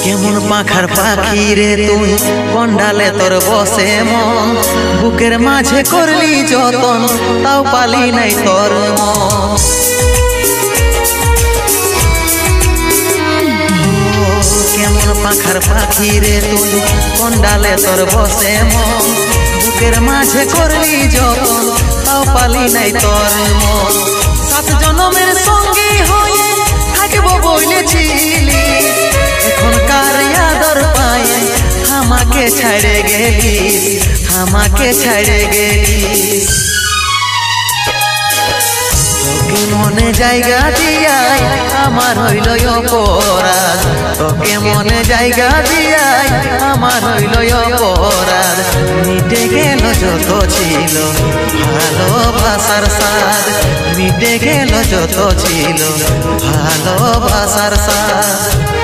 কেমন পাখার পাখি রে তুই কন্ডালে তোর বসে মন বুকের মাঝে করলি যতন তাও পালি নাই তোর মন কেমন পাখার পাখি রে তুই কন্ডালে তোর বসে মন বুকের মাঝে করলি যতন তাও পালি নাই তোর মন সাত জনমের সঙ্গী হয়ে থাকবো বলেছিলি এখনকার আদর পায়ে আমাকে ছাড়ে গেলিস আমাকে ছাড়ে গেলিস তোকে মনে জায়গা দিয়াই আমার হইল অপরাধ তোকে মনে জায়গা দিয়াই আমার হইল অপরাধ মিটে গেল যত ছিল ভালোবাসার স্বাদ মিটে গেল যত ছিল ভালোবাসার স্বাদ